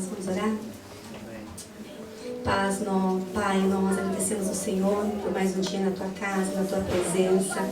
irmãos, vamos orar? Paz, Pai, nós agradecemos ao Senhor por mais um dia na Tua casa, na Tua presença,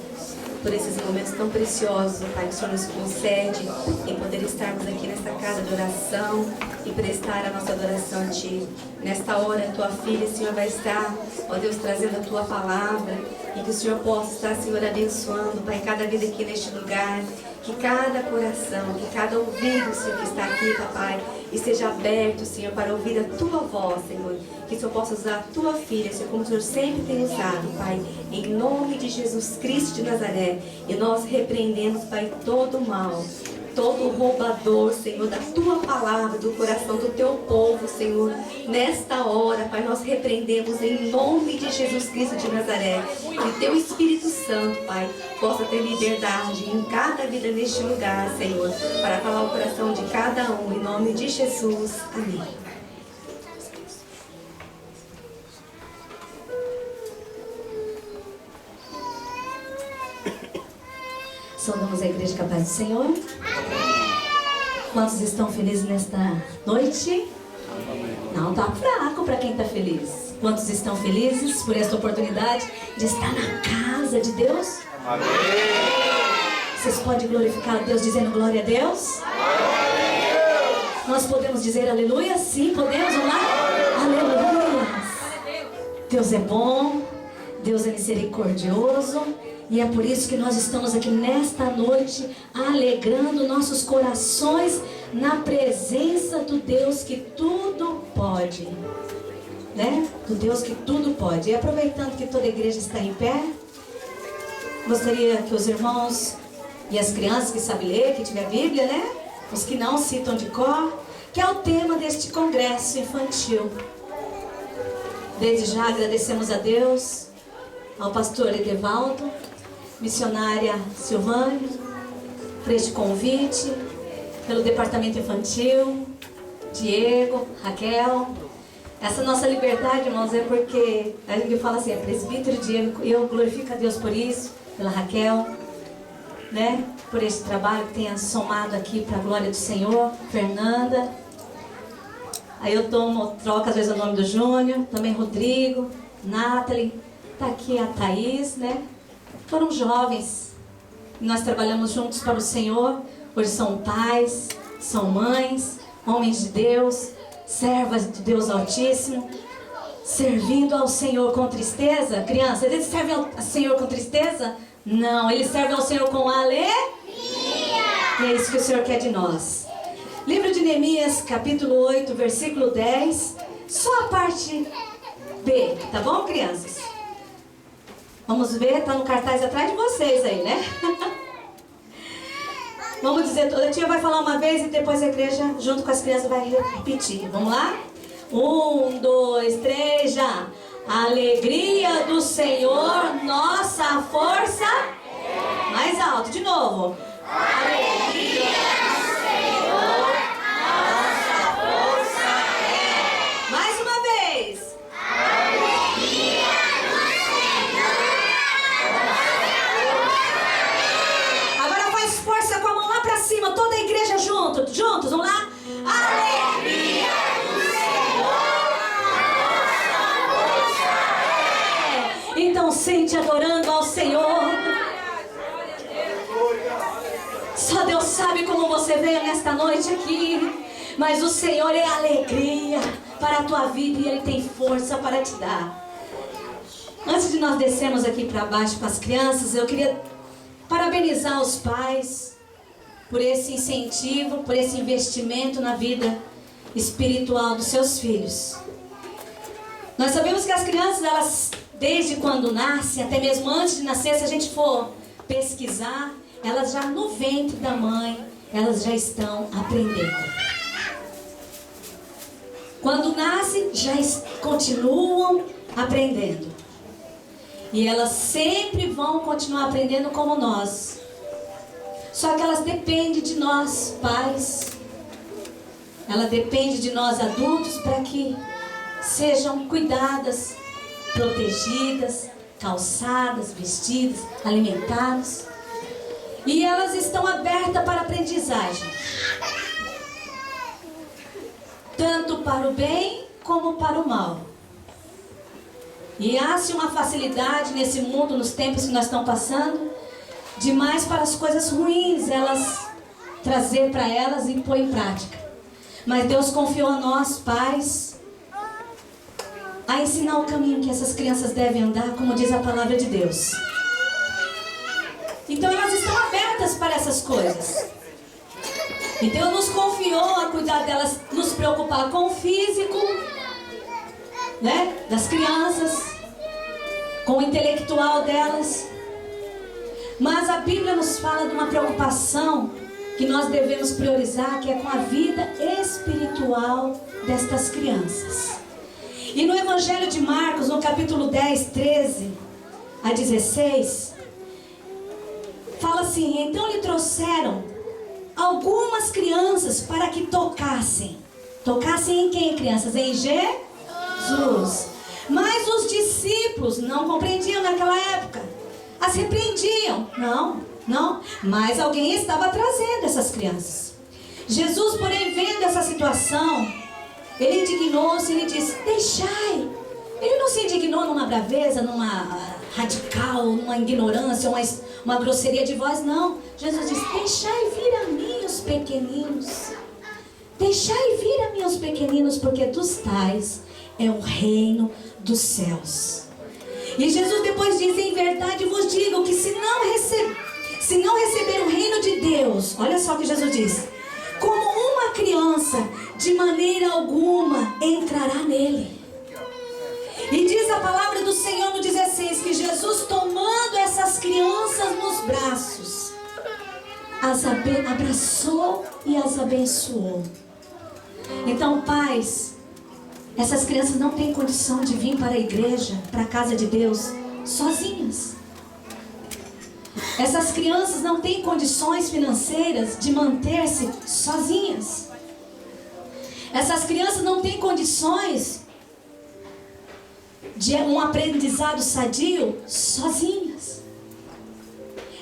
por esses momentos tão preciosos, Pai, que o Senhor nos concede em poder estarmos aqui nesta casa de oração e prestar a nossa adoração a Ti. Nesta hora, a Tua filha, Senhor, vai estar, ó Deus, trazendo a Tua palavra e que o Senhor possa estar, Senhor, abençoando, Pai, cada vida aqui neste lugar, que cada coração, que cada ouvido, Senhor, que está aqui, Papai, esteja aberto, Senhor, para ouvir a Tua voz, Senhor. Que o Senhor possa usar a Tua filha, Senhor, como o Senhor sempre tem usado, Pai. Em nome de Jesus Cristo de Nazaré. E nós repreendemos, Pai, todo o mal, todo roubador, Senhor, da Tua palavra, do coração do Teu povo, Senhor. Nesta hora, Pai, nós repreendemos em nome de Jesus Cristo de Nazaré. Que Teu Espírito Santo, Pai, possa ter liberdade em cada vida neste lugar, Senhor, para falar o coração de cada um. Em nome de Jesus. Amém. Saudamos a igreja com a paz do Senhor. Amém. Quantos estão felizes nesta noite? Amém. Não, tá fraco para quem está feliz. Quantos estão felizes por esta oportunidade de estar na casa de Deus? Amém. Vocês podem glorificar a Deus dizendo glória a Deus? Amém. Nós podemos dizer aleluia? Sim, podemos, vamos lá? Aleluia. Deus é bom, Deus é misericordioso. E é por isso que nós estamos aqui nesta noite, alegrando nossos corações na presença do Deus que tudo pode. Né? Do Deus que tudo pode. E aproveitando que toda a igreja está em pé, gostaria que os irmãos e as crianças que sabem ler, que tiver Bíblia, né? Os que não citam de cor, que é o tema deste congresso infantil. Desde já agradecemos a Deus, ao pastor Edevaldo, missionária Silvânia, por este convite, pelo departamento infantil, Diego, Raquel. Essa nossa liberdade, irmãos, é porque a gente fala assim, é presbítero Diego, e eu glorifico a Deus por isso, pela Raquel, né? Por esse trabalho que tenha somado aqui para a glória do Senhor, Fernanda. Aí eu troco às vezes o nome do Júnior, também Rodrigo, Nathalie, tá aqui a Thaís, né? Foram jovens, nós trabalhamos juntos para o Senhor. Hoje são pais, são mães, homens de Deus, servas de Deus Altíssimo, servindo ao Senhor com tristeza. Criança, eles servem ao Senhor com tristeza? Não, eles servem ao Senhor com alegria. E é isso que o Senhor quer de nós. Livro de Neemias, capítulo 8, versículo 10, só a parte B, tá bom, crianças? Vamos ver, tá no cartaz atrás de vocês aí, né? Vamos dizer, a tia vai falar uma vez e depois a igreja, junto com as crianças, vai repetir. Vamos lá? 1, 2, 3, já. Alegria do Senhor, nossa força. Mais alto, de novo. Alegria do Senhor, nossa força é. Mais uma vez. Alegria. Força com a mão lá pra cima, toda a igreja juntos, vamos lá? Alegria do Senhor, nossa força é. Então sente adorando ao Senhor. Só Deus sabe como você veio nesta noite aqui, mas o Senhor é alegria para a tua vida e Ele tem força para te dar. Antes de nós descermos aqui para baixo com as crianças, eu queria parabenizar os pais por esse incentivo, por esse investimento na vida espiritual dos seus filhos. Nós sabemos que as crianças, elas, desde quando nascem, até mesmo antes de nascer, se a gente for pesquisar, elas já no ventre da mãe, elas já estão aprendendo. Quando nascem, já continuam aprendendo. E elas sempre vão continuar aprendendo como nós. Só que elas dependem de nós, pais. Ela depende de nós, adultos, para que sejam cuidadas, protegidas, calçadas, vestidas, alimentadas. E elas estão abertas para aprendizagem. Tanto tanto para o bem como para o mal. E há-se uma facilidade nesse mundo, nos tempos que nós estamos passando, demais para as coisas ruins, elas trazer para elas e pôr em prática. Mas Deus confiou a nós, pais, a ensinar o caminho que essas crianças devem andar, como diz a palavra de Deus. Então elas estão abertas para essas coisas. E Deus nos confiou a cuidar delas, nos preocupar com o físico, né, das crianças, com o intelectual delas. Mas a Bíblia nos fala de uma preocupação que nós devemos priorizar, que é com a vida espiritual destas crianças. E no Evangelho de Marcos, no capítulo 10, 13 a 16, fala assim: então lhe trouxeram algumas crianças para que tocassem. Tocassem em quem, crianças? Em Jesus. Mas os discípulos não compreendiam naquela época. As repreendiam. Não. Mas alguém estava trazendo essas crianças. Jesus, porém, vendo essa situação, ele indignou-se, ele disse: deixai. Ele não se indignou numa braveza, numa radical, numa ignorância, uma grosseria de voz, não. Jesus disse: deixai vir a mim os pequeninos. Deixai vir a mim os pequeninos, porque dos tais é o reino dos céus. E Jesus depois diz: em verdade vos digo que se não receber o reino de Deus, olha só o que Jesus diz, como uma criança, de maneira alguma entrará nele. E diz a palavra do Senhor no 16, que Jesus, tomando essas crianças nos braços, as abraçou e as abençoou. Então, pais, essas crianças não têm condição de vir para a igreja, para a casa de Deus, sozinhas. Essas crianças não têm condições financeiras de manter-se sozinhas. Essas crianças não têm condições de um aprendizado sadio sozinhas.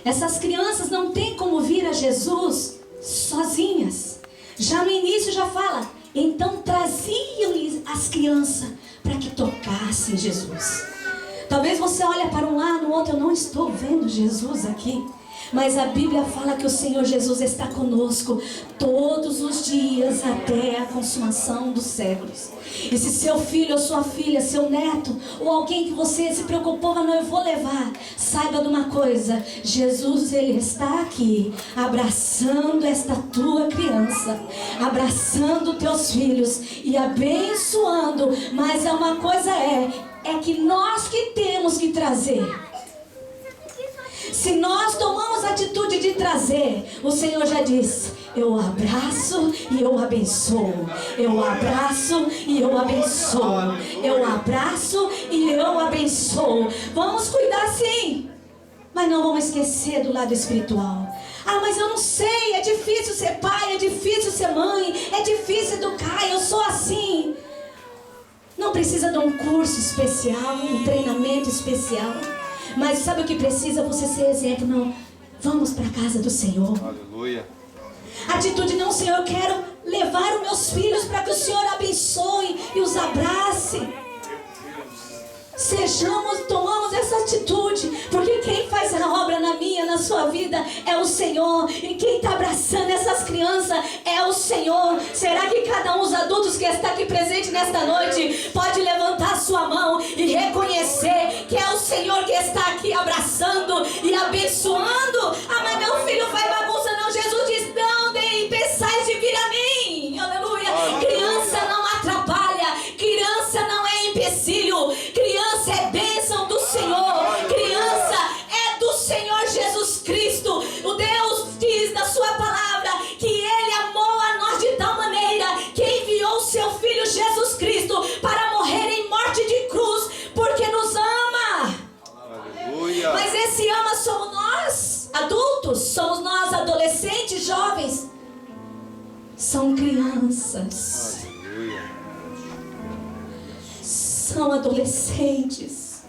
Essas crianças não têm como vir a Jesus sozinhas. Já no início já fala: então traziam-lhes as crianças para que tocassem Jesus. Talvez você olhe para um lado, no outro, eu não estou vendo Jesus aqui. Mas a Bíblia fala que o Senhor Jesus está conosco todos os dias até a consumação dos séculos. E se seu filho ou sua filha, seu neto, ou alguém que você se preocupou, mas não, eu vou levar, saiba de uma coisa: Jesus, Ele está aqui, abraçando esta tua criança, abraçando teus filhos e abençoando. Mas é uma coisa é que nós que temos que trazer. Se nós tomamos a atitude de trazer, o Senhor já disse: eu abraço e eu abençoo. Eu abraço e eu abençoo. Eu abraço e eu abençoo. Vamos cuidar sim, mas não vamos esquecer do lado espiritual. Ah, mas eu não sei, é difícil ser pai, é difícil ser mãe, é difícil educar, eu sou assim. Não precisa de um curso especial, um treinamento especial. Mas sabe o que precisa? Você ser exemplo. Não, vamos para a casa do Senhor. Aleluia. Atitude: não, Senhor, eu quero levar os meus filhos para que o Senhor abençoe e os abrace. Tomamos essa atitude, porque quem faz a obra na minha, na sua vida, é o Senhor. E quem está abraçando essas crianças é o Senhor. Será que cada um dos adultos que está aqui presente nesta noite pode levantar sua mão e reconhecer que é o Senhor que está aqui abraçando e abençoando? Ah, mas meu filho faz bagunça. Não, Jesus diz: não deem pensais de vir a mim. Aleluia. Criança não atrapalha, criança não é empecilho, criança é bênção do Senhor, criança é do Senhor Jesus Cristo. O Deus diz na sua palavra que Ele amou a nós de tal maneira que enviou o seu Filho Jesus Cristo para morrer em morte de cruz, porque nos ama. Aleluia. Mas esse ama somos nós, adultos, somos nós, adolescentes, jovens. São crianças. Aleluia. São adolescentes,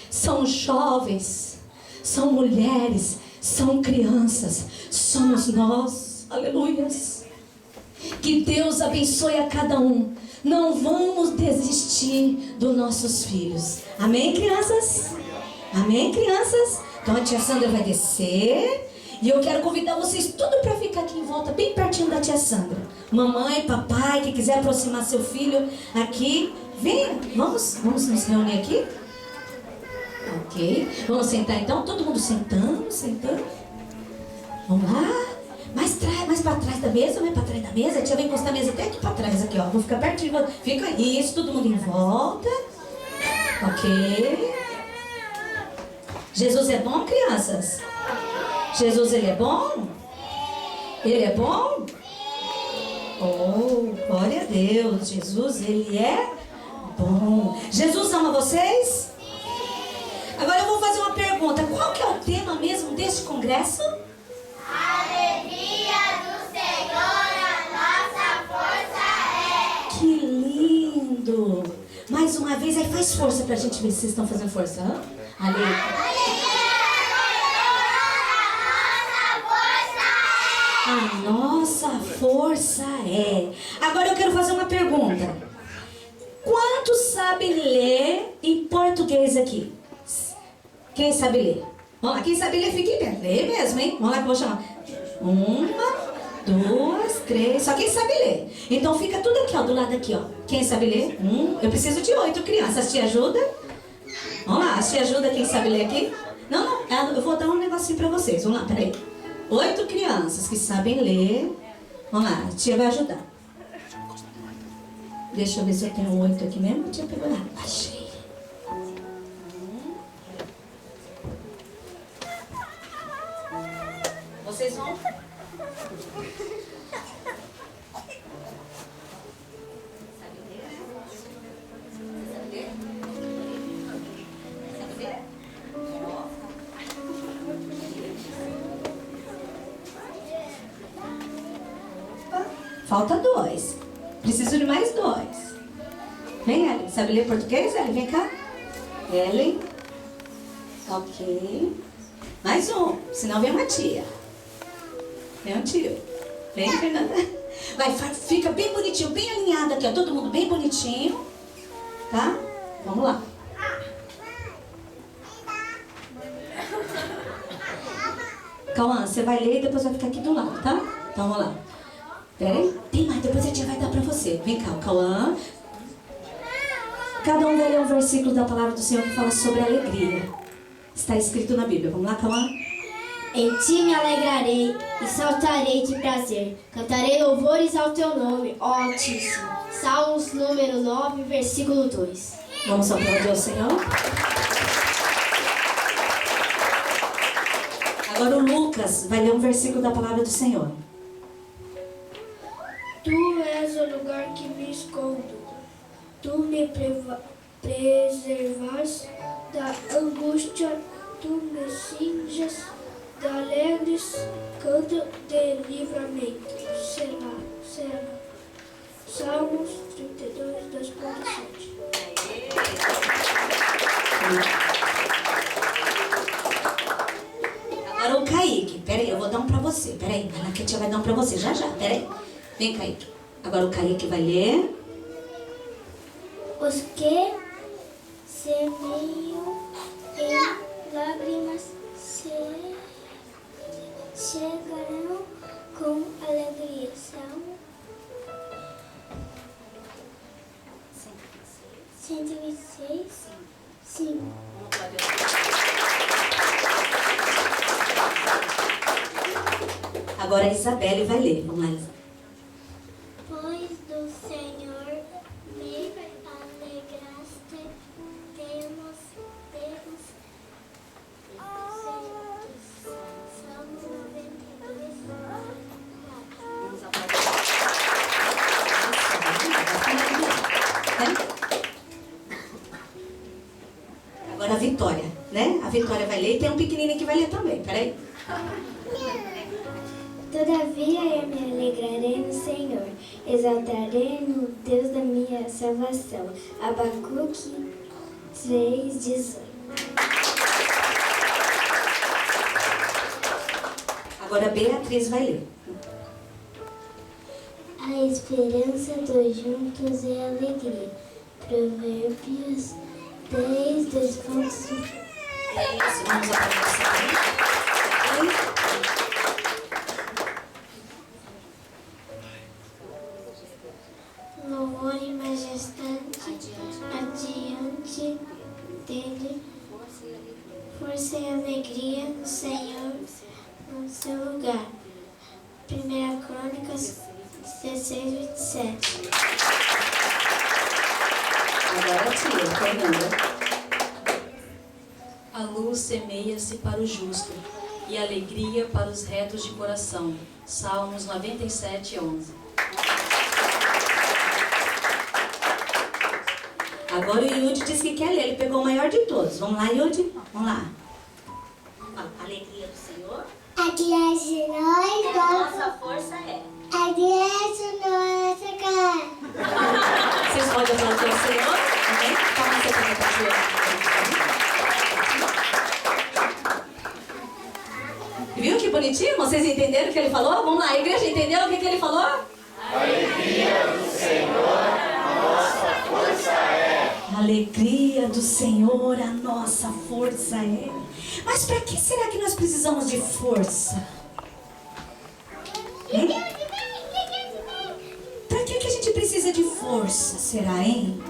são jovens, são mulheres, são crianças, somos nós, aleluias. Que Deus abençoe a cada um. Não vamos desistir dos nossos filhos. Amém, crianças? Amém, crianças? Então a tia Sandra vai descer. E eu quero convidar vocês tudo para ficar aqui em volta, bem pertinho da tia Sandra. Mamãe, papai, que quiser aproximar seu filho aqui, venha. Vamos nos reunir aqui? Ok. Vamos sentar então? Todo mundo sentando. Vamos lá. Mais para trás da mesa, mais para trás da mesa. A tia vai encostar a mesa até aqui para trás, aqui, ó. Vou ficar pertinho. Fica isso, todo mundo em volta. Ok. Jesus é bom, crianças? Jesus, ele é bom? Ele é bom? Oh, glória a Deus. Jesus, ele é bom. Jesus ama vocês? Agora eu vou fazer uma pergunta. Qual que é o tema mesmo deste congresso? Alegria do Senhor, a nossa força é. Que lindo. Mais uma vez, aí faz força pra gente ver se vocês estão fazendo força. Hã? Alegria. A nossa força é. Agora eu quero fazer uma pergunta. Quantos sabem ler em português aqui? Quem sabe ler? Vamos lá, quem sabe ler, fique perto. Lê mesmo, hein? Vamos lá que eu vou chamar. 1, 2, 3. Só quem sabe ler. Então fica tudo aqui, ó, do lado aqui, ó. Quem sabe ler? Eu preciso de 8 crianças. Te ajuda? Vamos lá, te ajuda quem sabe ler aqui? Não, eu vou dar um negocinho pra vocês. Vamos lá, peraí. 8 crianças que sabem ler. Vamos lá, a tia vai ajudar. Deixa eu ver se eu tenho 8 aqui mesmo. A tia pegou lá. Achei. Vocês vão? Falta 2. Preciso de mais 2. Vem, Ellen. Sabe ler português, Ellen? Vem cá. Ellen. Ok. Mais um. Senão vem uma tia. Vem um tio. Vem, Fernanda. Vai, fica bem bonitinho, bem alinhado aqui, ó. Todo mundo bem bonitinho. Tá? Vamos lá. Cauã, você vai ler e depois vai ficar aqui do lado, tá? Então vamos lá. Pera aí. Tem mais, depois a tia vai dar pra você. Vem cá, Cauã. Cada um vai ler um versículo da palavra do Senhor que fala sobre alegria. Está escrito na Bíblia. Vamos lá, Cauã? Em ti me alegrarei e saltarei de prazer. Cantarei louvores ao teu nome, ó Altíssimo. Salmos número 9, versículo 2. Vamos aplaudir ao Senhor. Agora o Lucas vai ler um versículo da palavra do Senhor. Tu és o lugar que me escondo. Tu me preservas da angústia. Tu me cinges de alegres canto de livramento. Selah, Selah. Salmos 32, 2.7. Agora o Kaique. Pera aí, eu vou dar um pra você. Pera aí, vai lá que a tia vai dar um pra você. Já. Pera aí. Vem, Kaique. Agora o Kaique vai ler. Os que semeiam em lágrimas chegarão com alegria. Salmo 126. Sim. Agora a Isabelle vai ler. Vamos lá, Isabelle. Pois do Senhor me alegraste, temos Deus. Salmo 92. Agora a Vitória, né? A Vitória vai ler e tem um pequenininho que vai ler também. Peraí. Todavia eu me alegrarei no Senhor, exaltarei no Deus da minha salvação. Abacuque 3:18. Agora a Beatriz vai ler. A A esperança dos juntos é alegria. Provérbios 10, 2 pontos. Isso, vamos aplaudir. Louvor e majestade adiante dele, força e alegria no Senhor no seu lugar. 1 Crônicas 16, 27. Agora tia, Fernanda. A luz semeia-se para o justo, e a alegria para os retos de coração. Salmos 97, 11. Agora o Yudi disse que quer ler, ele pegou o maior de todos. Vamos lá, Yudi? Vamos lá. A alegria do Senhor. A de nós, Nossa força é. a de nossa cara. Vocês podem aplaudir o Senhor? Amém? Calma, você pode aplaudir. Viu que bonitinho? Vocês entenderam o que ele falou? Vamos lá, a igreja entendeu o que ele falou? A alegria do Senhor, a nossa força é. A alegria do Senhor, a nossa força é. Mas para que será que nós precisamos de força? Hein? Para que a gente precisa de força, será, hein?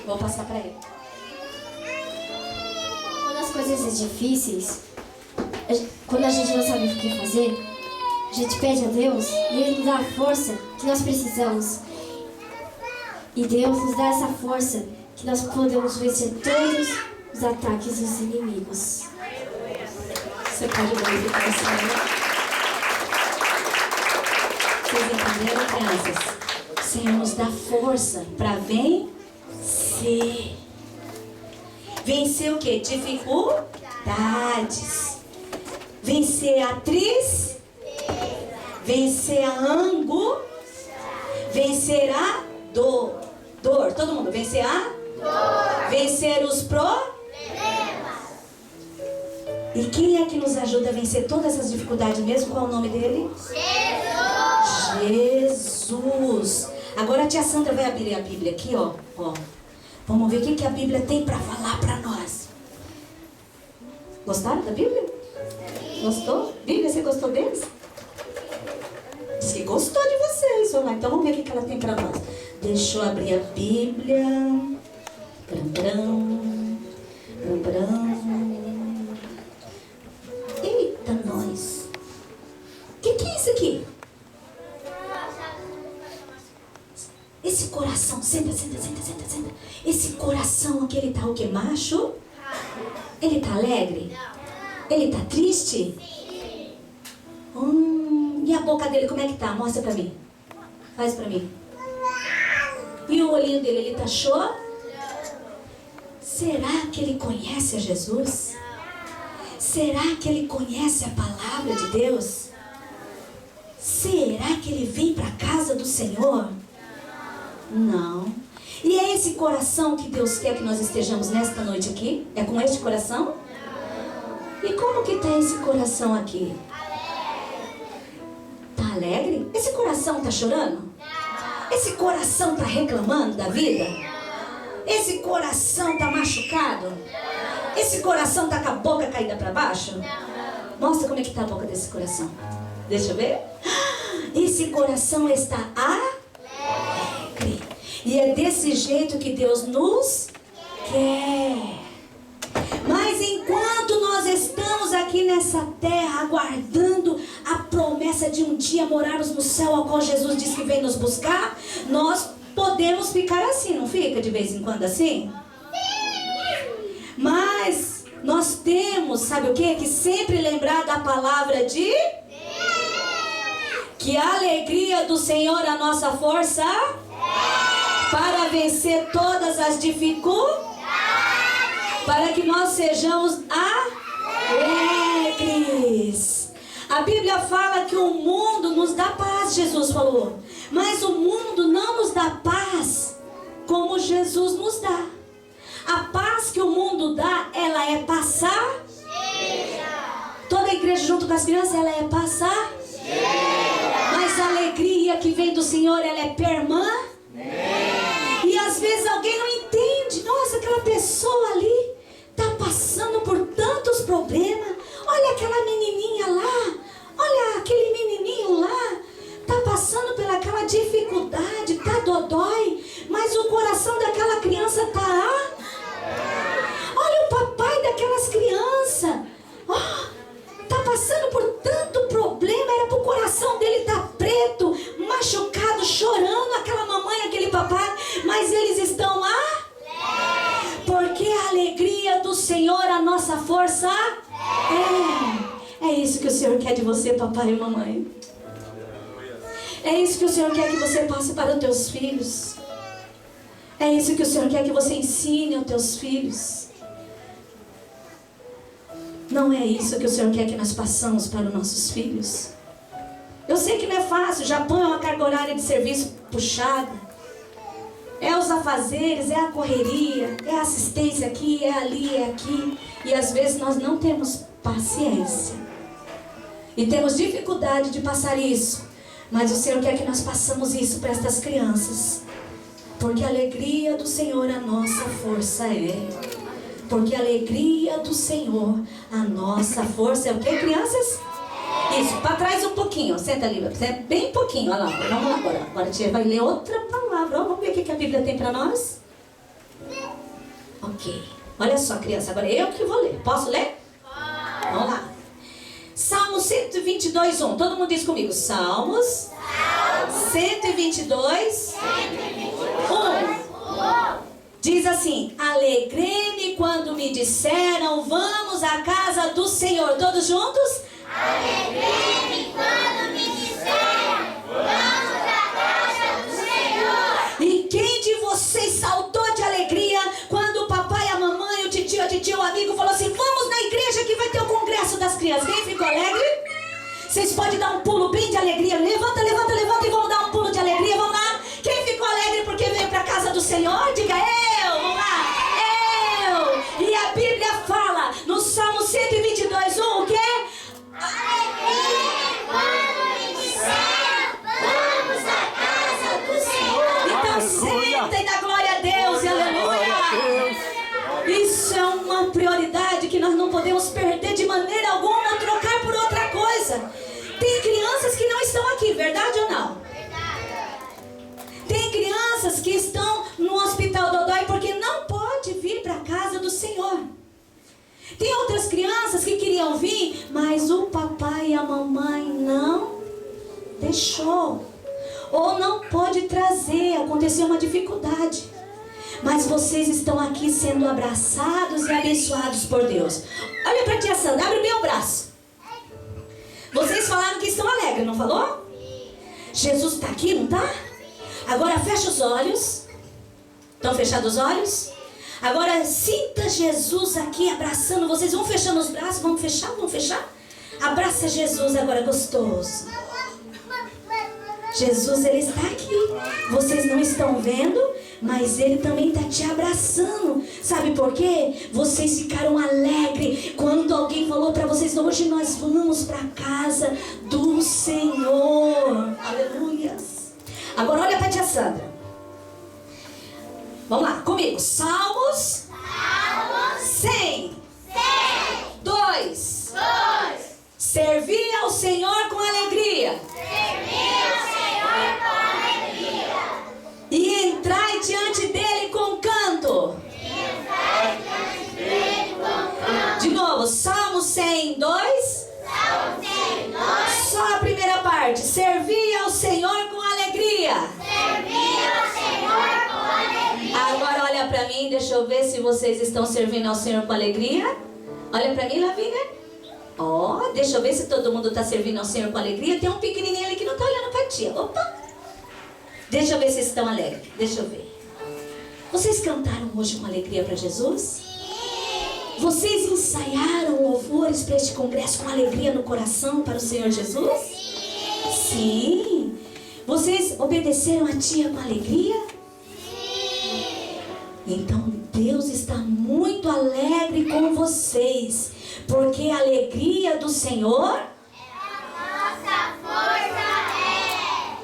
Vou passar para ele. Quando as coisas são difíceis, quando a gente não sabe o que fazer, a gente pede a Deus e Ele nos dá a força que nós precisamos. E Deus nos dá essa força que nós podemos vencer todos os ataques dos inimigos. Você pode glorificar o Senhor. Vocês entenderam, crianças? O Senhor nos dá força para vencer. Vencer o quê? Dificuldades. Vencer a tristeza. Vencer a angústia. Vencer a dor. Todo mundo. Vencer a dor. Vencer os problemas. E quem é que nos ajuda a vencer todas essas dificuldades mesmo? Qual é o nome dele? Jesus. Agora a tia Sandra vai abrir a Bíblia aqui, ó. Vamos ver o que a Bíblia tem para falar para nós. Gostaram da Bíblia? Gostou? Bíblia, você gostou deles? Diz que gostou de vocês. Vamos lá, então vamos ver o que ela tem para nós. Deixa eu abrir a Bíblia. Eita, nós. O que é isso aqui? Esse coração, senta. Esse coração aqui, ele tá o quê? Macho? Ele tá alegre? Ele tá triste? E a boca dele, como é que tá? Mostra pra mim. Faz pra mim. E o olhinho dele, ele tá chorando? Será que ele conhece a Jesus? Será que ele conhece a palavra de Deus? Será que ele vem para a casa do Senhor? Não. E é esse coração que Deus quer que nós estejamos nesta noite aqui? É com este coração? E como que está esse coração aqui? Está alegre? Esse coração está chorando? Esse coração está reclamando da vida? Esse coração está machucado? Esse coração está com a boca caída para baixo? Mostra como é que está a boca desse coração. Deixa eu ver. Esse coração está alegre. E é desse jeito que Deus nos quer. Mas enquanto nós estamos aqui nessa terra aguardando a promessa de um dia morarmos no céu, ao qual Jesus disse que vem nos buscar, nós podemos ficar assim, não fica de vez em quando assim? Mas nós temos, sabe o que? Que sempre lembrar da palavra de que a alegria do Senhor a nossa força para vencer todas as dificuldades, para que nós sejamos alegres. A Bíblia fala que o mundo nos dá paz, Jesus falou, mas o mundo não nos dá paz como Jesus nos dá. A paz que o mundo dá, ela é passageira. Toda a igreja junto com as crianças, ela é passageira. Mas a alegria que vem do Senhor, ela é permanente. E às vezes alguém não entende. Nossa, aquela pessoa ali está passando por tantos problemas. Olha aquela menininha lá. Olha aquele menininho lá. Está passando pelaquela dificuldade. Está dodói. Mas o coração daquela criança está... Olha o papai daquelas crianças. Está passando por tanto problema. Era para o coração dele estar preto, machucado, chorando. Aquela mamãe, aquele papai. Mas eles estão lá. Porque a alegria do Senhor, a nossa força é isso que o Senhor quer de você, papai e mamãe. É isso que o Senhor quer que você passe para os teus filhos. É isso que o Senhor quer que você ensine aos teus filhos. Não é isso que o Senhor quer que nós passamos para os nossos filhos. Eu sei que não é fácil. O Japão é uma carga horária de serviço puxada. É os afazeres, é a correria, é a assistência aqui, é ali, é aqui. E às vezes nós não temos paciência. E temos dificuldade de passar isso. Mas o Senhor quer que nós passamos isso para estas crianças. Porque a alegria do Senhor, a nossa força é. Porque a alegria do Senhor, a nossa força é o que, crianças? Isso, para trás um pouquinho. Senta ali, bem pouquinho. Olha lá, vamos lá agora. Agora a tia vai ler outra palavra. Vamos ver o que a Bíblia tem para nós? Ok. Olha só, criança, agora eu que vou ler. Posso ler? Vamos lá. Salmo 122, 1. Todo mundo diz comigo. Salmos 122, 1. Diz assim: alegrei-me quando me disseram, vamos à casa do Senhor. Todos juntos? Alegrei-me quando me disseram, vamos à casa do Senhor. E quem de vocês saltou de alegria quando o papai, a mamãe, o titio, a titia, o amigo falou assim: vamos na igreja que vai ter o congresso das crianças? Quem ficou alegre? Vocês podem dar um pulo bem de alegria. Levanta, levanta, levanta e vamos dar um pulo de alegria. Vamos lá. Quem ficou alegre porque veio para a casa do Senhor? Diga eu. Vamos lá. Eu. E a Bíblia fala no Salmo 122, 1, o quê? Alegrei-me quando me disseram, vamos à casa do Senhor. Então senta e dá glória a Deus e aleluia. Isso é uma prioridade que nós não podemos perder de maneira alguma, trocar por outra coisa. Tem crianças que não estão aqui, verdade ou não? Tem crianças que estão no hospital Dodói porque não pode vir para a casa do Senhor. Tem outras crianças que queriam vir, mas o papai e a mamãe não deixou. Ou não pode trazer, aconteceu uma dificuldade. Mas vocês estão aqui sendo abraçados e abençoados por Deus. Olha para a tia Sandra, abre bem o braço. Vocês falaram que estão alegres, não falou? Jesus está aqui, não está? Agora fecha os olhos. Estão fechados os olhos? Agora sinta Jesus aqui abraçando vocês. Vão fechando os braços, vamos fechar, vamos fechar. Abraça Jesus agora, gostoso. Jesus, Ele está aqui. Vocês não estão vendo, mas Ele também está te abraçando. Sabe por quê? Vocês ficaram alegres quando alguém falou para vocês: hoje nós vamos para a casa do Senhor. Aleluia. Agora olha para a tia Sandra. Vamos lá, comigo. Salmos 100. 2. Servir ao Senhor com alegria. E entrai diante dele com canto. De novo, Salmo 102. Só a primeira parte. Servir ao Senhor com alegria. Agora olha pra mim, deixa eu ver se vocês estão servindo ao Senhor com alegria. Olha pra mim, Lavínia. Ó, deixa eu ver se todo mundo está servindo ao Senhor com alegria. Tem um pequenininho ali que não está olhando para ti. Opa! Deixa eu ver se vocês estão alegres. Deixa eu ver. Vocês cantaram hoje com alegria para Jesus? Vocês ensaiaram louvores para este congresso com alegria no coração para o Senhor Jesus? Sim. Vocês obedeceram a tia com alegria? Então Deus está muito alegre com vocês, porque a alegria do Senhor Nossa força é.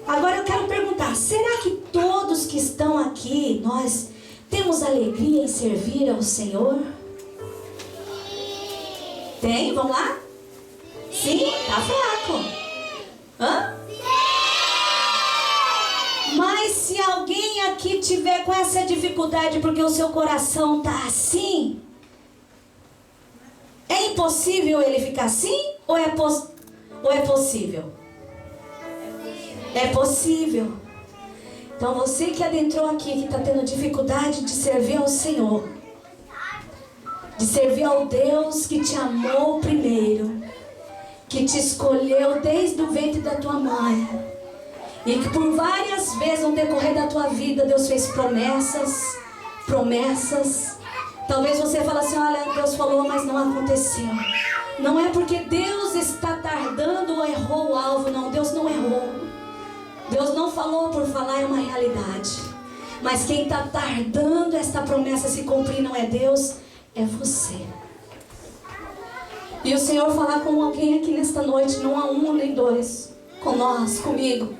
Agora eu quero perguntar, será que todos que estão aqui, nós temos alegria em servir ao Senhor? Tem? Vamos lá? Sim? Tá fraco. Hã? Mas se alguém aqui tiver com essa dificuldade porque o seu coração tá assim, é impossível ele ficar assim ou é possível? É possível. Então você que adentrou aqui, que está tendo dificuldade de servir ao Senhor, de servir ao Deus que te amou primeiro, que te escolheu desde o ventre da tua mãe, e que por várias vezes no decorrer da tua vida Deus fez promessas. Talvez você fale assim, olha, Deus falou, mas não aconteceu. Não é porque Deus está tardando ou errou o alvo, não. Deus não errou. Deus não falou por falar, é uma realidade. Mas quem está tardando esta promessa se cumprir não é Deus, é você. E o Senhor falar com alguém aqui nesta noite, não há um nem dois, com nós, comigo.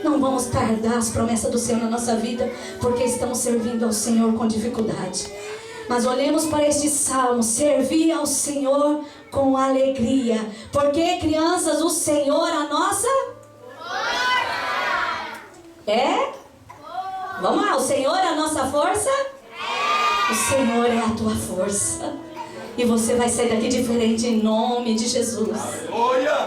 Não vamos tardar as promessas do Senhor na nossa vida, porque estamos servindo ao Senhor com dificuldade. Mas olhemos para este salmo, servir ao Senhor com alegria. Porque, crianças, o Senhor a nossa força. É? Vamos lá, o Senhor é a nossa força? É. O Senhor é a tua força. E você vai sair daqui diferente em nome de Jesus.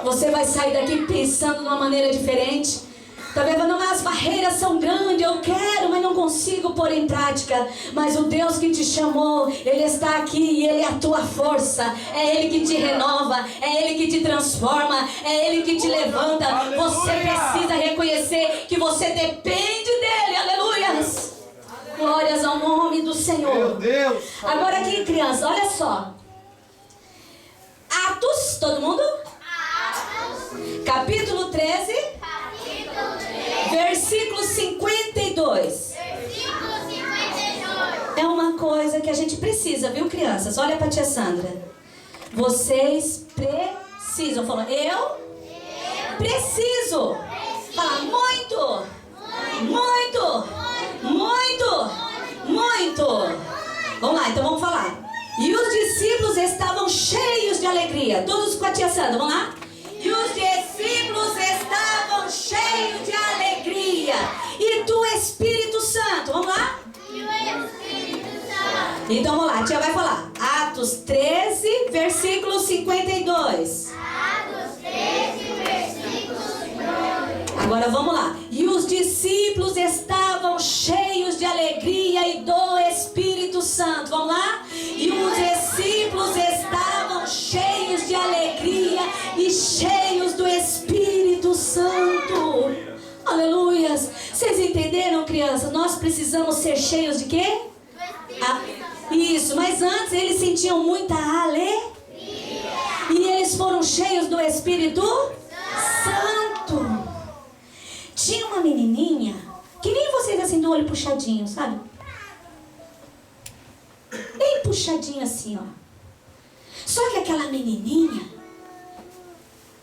Você vai sair daqui pensando de uma maneira diferente. Talvez não, as barreiras são grandes, eu quero, mas não consigo pôr em prática. Mas o Deus que te chamou, Ele está aqui e Ele é a tua força. É Ele que te renova, é Ele que te transforma, é Ele que te levanta. Você precisa reconhecer que você depende dEle, aleluias. Glórias ao nome do Senhor. Meu Deus. Agora aqui, criança, olha só. Atos, todo mundo? Capítulo 13. Versículo 52. É uma coisa que a gente precisa, viu, crianças? Olha pra tia Sandra. Vocês precisam. Fala, eu preciso. Fala, muito. Vamos lá, então vamos falar. E os discípulos estavam cheios de alegria. Todos com a tia Sandra, vamos lá? E os discípulos estavam cheios de alegria. E do Espírito Santo, vamos lá? E o Espírito Santo. Então vamos lá, a tia vai falar. Atos 13, versículo 52. Atos 13, versículo 52. Agora vamos lá. E os discípulos estavam cheios de alegria e do Espírito Santo. Vamos lá? E os discípulos estavam cheios de alegria e cheios do Espírito Santo. Aleluias. Vocês entenderam, crianças? Nós precisamos ser cheios de quê? Isso, mas antes eles sentiam muita alegria. E eles foram cheios do Espírito Santo. Tinha uma menininha, que nem vocês assim, do olho puxadinho, sabe? Bem puxadinho assim, ó. Só que aquela menininha,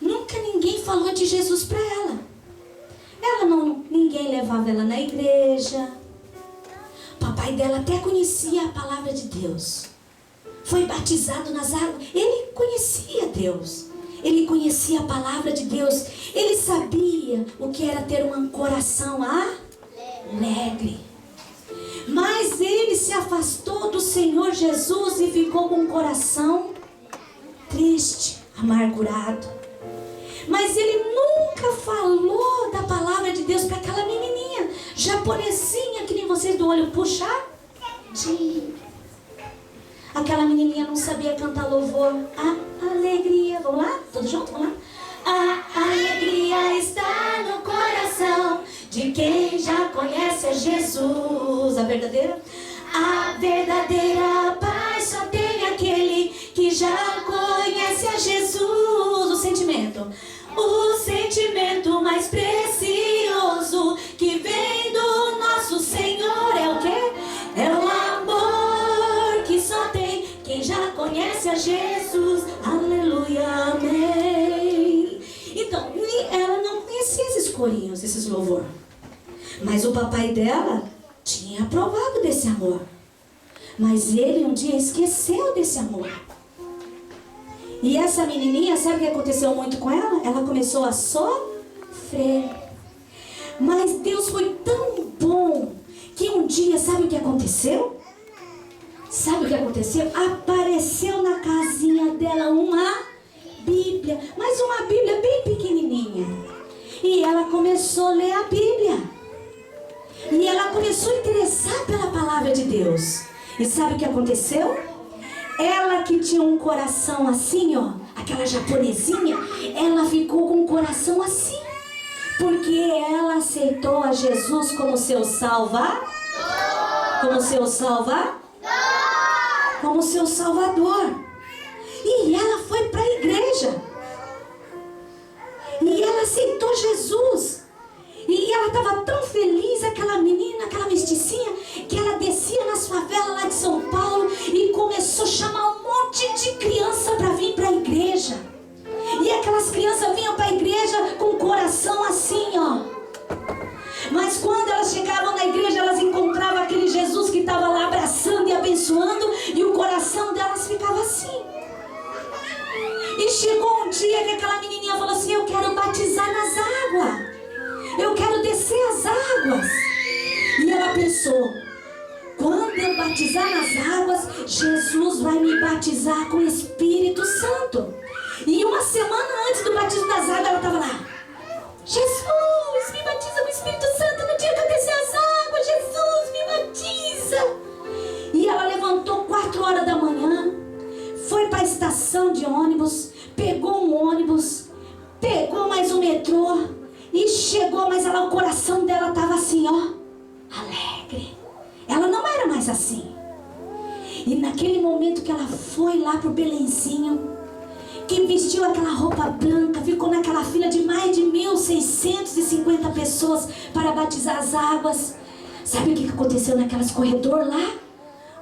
nunca ninguém falou de Jesus pra ela. Ninguém levava ela na igreja. Papai dela até conhecia a palavra de Deus. Foi batizado nas águas. Ele conhecia Deus. Ele conhecia a palavra de Deus. Ele sabia o que era ter um coração alegre. Mas ele se afastou do Senhor Jesus e ficou com um coração triste, amargurado. Mas ele nunca falou da palavra de Deus para aquela menininha, japonesinha, que nem vocês do olho puxadinho. Aquela menininha não sabia cantar louvor. A alegria, vamos lá? Todos juntos, vamos lá? A alegria está no coração de quem já conhece a Jesus. A verdadeira paz só tem aquele que já conhece a Jesus. O sentimento mais precioso que vem do nosso Senhor já conhece a Jesus, aleluia, amém. Então, ela não conhecia esses corinhos, esses louvor. Mas o papai dela tinha provado desse amor. Mas ele um dia esqueceu desse amor. E essa menininha, sabe o que aconteceu muito com ela? Ela começou a sofrer. Mas Deus foi tão bom que um dia, sabe o que aconteceu? Sabe o que aconteceu? Apareceu na casinha dela uma Bíblia, mas uma Bíblia bem pequenininha. E ela começou a ler a Bíblia. E ela começou a interessar pela palavra de Deus. E sabe o que aconteceu? Ela que tinha um coração assim, ó, aquela japonesinha, ela ficou com um coração assim. Porque ela aceitou a Jesus como seu salvador. Como seu salvador. Como seu salvador. E ela foi para a igreja. E ela aceitou Jesus. E ela estava tão feliz, aquela menina, aquela mesticinha, que ela descia nas favelas lá de São Paulo e começou a chamar um monte de criança para vir para a igreja. E aquelas crianças vinham para a igreja com o coração assim, ó. Mas quando elas chegavam na igreja, elas encontravam aquele Jesus que estava lá abraçando e abençoando, e o coração delas ficava assim. E chegou um dia que aquela menininha falou assim: eu quero batizar nas águas. Eu quero descer as águas. E ela pensou: quando eu batizar nas águas, Jesus vai me batizar com o Espírito Santo. E uma semana antes do batismo das águas, ela estava lá: Jesus, me batiza com o Espírito Santo no dia que eu descer as águas. Jesus, me batiza. E ela levantou 4 horas da manhã, foi para a estação de ônibus, pegou um ônibus, pegou mais um metrô e chegou, mas ela, o coração dela estava assim, ó, alegre. Ela não era mais assim. E naquele momento que ela foi lá pro Belenzinho, que vestiu aquela roupa branca, ficou naquela fila de mais de 1.650 pessoas para batizar as águas. Sabe o que aconteceu naquelas corredores lá?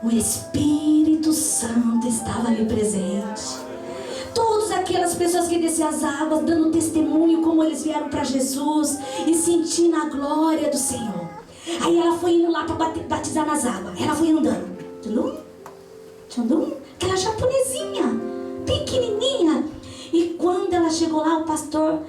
O Espírito Santo estava ali presente. Todas aquelas pessoas que desceram as águas, dando testemunho como eles vieram para Jesus e sentindo a glória do Senhor. Aí ela foi indo lá para batizar nas águas. Ela foi andando. Tchundum, tchundum, aquela japonesinha, pequenininha. E quando ela chegou lá, o pastor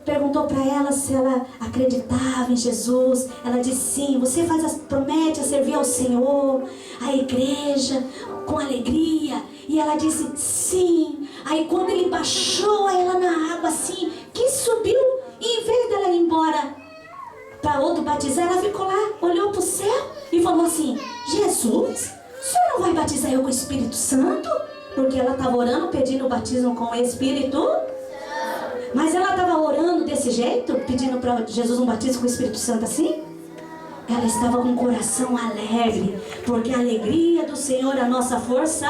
perguntou para ela se ela acreditava em Jesus. Ela disse sim. Você promete a servir ao Senhor, à igreja, com alegria? E ela disse sim. Aí quando ele baixou ela na água assim, que subiu, e em vez dela ir embora para outro batizar, ela ficou lá, olhou para o céu e falou assim: Jesus, o senhor não vai batizar eu com o Espírito Santo? Porque ela estava orando, pedindo o batismo com o Espírito Santo. Mas ela estava orando desse jeito, pedindo para Jesus um batismo com o Espírito Santo assim? Ela estava com o coração alegre, porque a alegria do Senhor é a nossa força.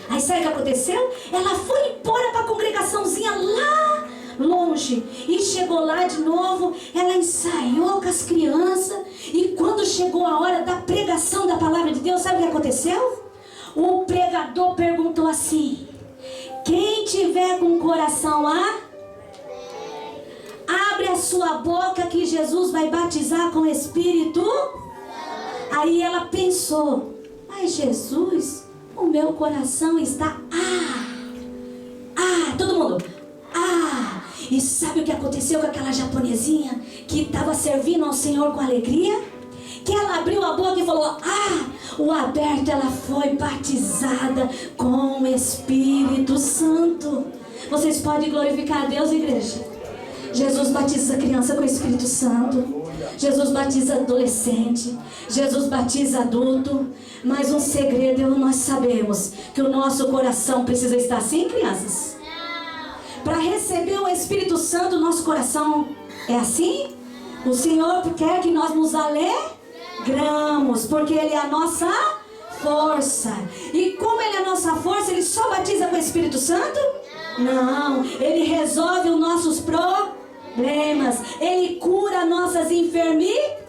Aí sabe o que aconteceu? Ela foi embora para a congregaçãozinha lá longe. E chegou lá de novo, ela ensaiou com as crianças. E quando chegou a hora da pregação da palavra de Deus, sabe o que aconteceu? O pregador perguntou assim: quem tiver com o coração abre a sua boca que Jesus vai batizar com o Espírito. Aí ela pensou: mas Jesus, o meu coração está todo mundo E sabe o que aconteceu com aquela japonesinha que estava servindo ao Senhor com alegria? Que ela abriu a boca e falou: o aberto, ela foi batizada com o Espírito Santo. Vocês podem glorificar a Deus, igreja? Jesus batiza a criança com o Espírito Santo. Jesus batiza adolescente. Jesus batiza adulto. Mas um segredo nós sabemos: que o nosso coração precisa estar assim, crianças? Para receber o Espírito Santo, nosso coração é assim? O Senhor quer que nós nos alegramos, porque Ele é a nossa força. E como Ele é a nossa força, Ele só batiza com o Espírito Santo? Não, Ele resolve os nossos problemas. Ele cura nossas enfermidades.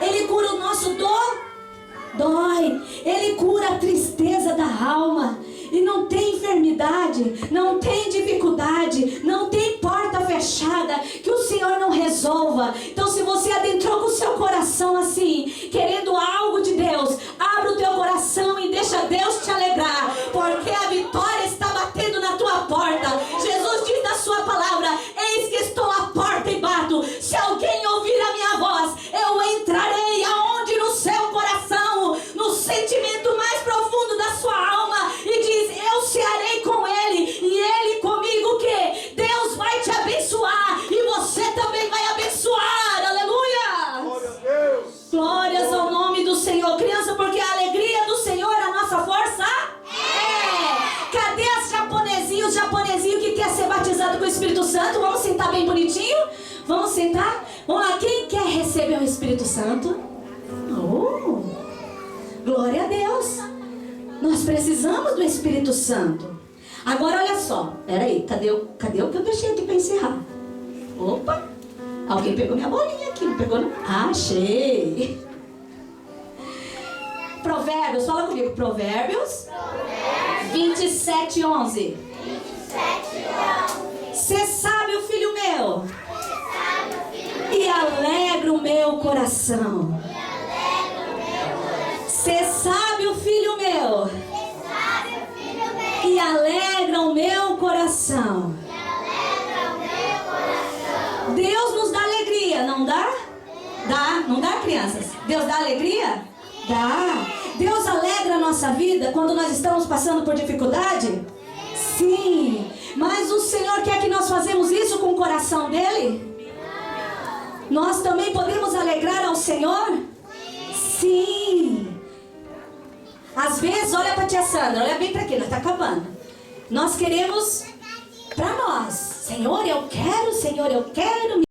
Ele cura o nosso dói. Ele cura a tristeza da alma. E não tem enfermidade, não tem dificuldade, não tem porta fechada que o Senhor não resolva. Então, se você adentrou com o seu coração assim, querendo algo de Deus, abra o teu coração e deixa Deus te alegrar, porque a vitória está batendo na tua porta. Jesus diz na sua palavra: eis que estou à porta e bato. Se alguém ouvir a minha voz, eu entrarei aonde? No seu coração, no sentimento mais profundo da sua alma, e diz: eu cearei com ele, e ele comigo. O que? Deus vai te abençoar, e você também vai abençoar. Aleluia! Glória a Deus. Glórias ao nome do Senhor. Criança, porque a alegria do Senhor é a nossa força? É! Cadê os japonesinhos que quer ser batizado com o Espírito Santo? Vamos sentar bem bonitinho? Vamos sentar? Vamos lá, quem quer receber o Espírito Santo? Oh, glória a Deus. Nós precisamos do Espírito Santo. Agora olha só. Peraí, cadê o que eu deixei aqui para encerrar? Opa, alguém pegou minha bolinha aqui, não pegou não? Achei. Provérbios, fala comigo. Provérbios 27:11. Cê sabe, o filho meu, e alegra o meu coração. Cê sabe, o filho meu, e alegra o meu coração. Deus nos dá alegria, não dá? Dá, não dá, crianças? Deus dá alegria? Dá. Deus alegra a nossa vida quando nós estamos passando por dificuldade? Sim. Mas o Senhor quer que nós façamos isso com o coração dele? Nós também podemos alegrar ao Senhor? Sim. Às vezes, olha para a tia Sandra, olha bem para aqui, nós está acabando. Nós queremos para nós: Senhor, eu quero